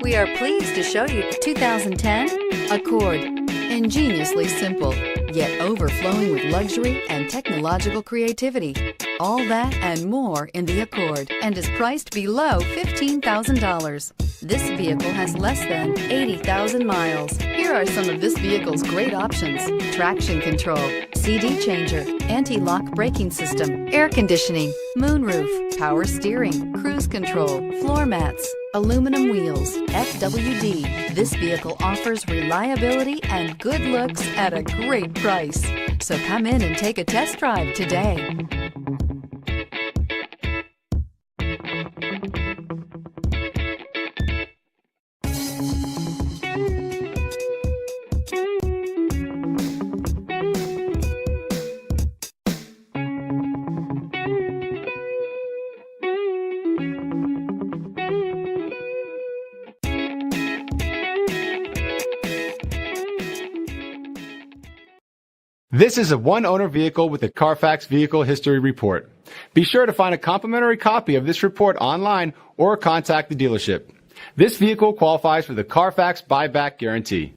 We are pleased to show you 2010 Accord. Ingeniously simple, yet overflowing with luxury and technological creativity. All that and more in the Accord, and is priced below $15,000. This vehicle has less than 80,000 miles. Here are some of this vehicle's great options: traction control, CD changer, anti-lock braking system, air conditioning, moonroof, power steering, cruise control, floor mats, aluminum wheels, FWD. This vehicle offers reliability and good looks at a great price. So come in and take a test drive today. This is a one-owner vehicle with a Carfax Vehicle History Report. Be sure to find a complimentary copy of this report online or contact the dealership. This vehicle qualifies for the Carfax Buyback Guarantee.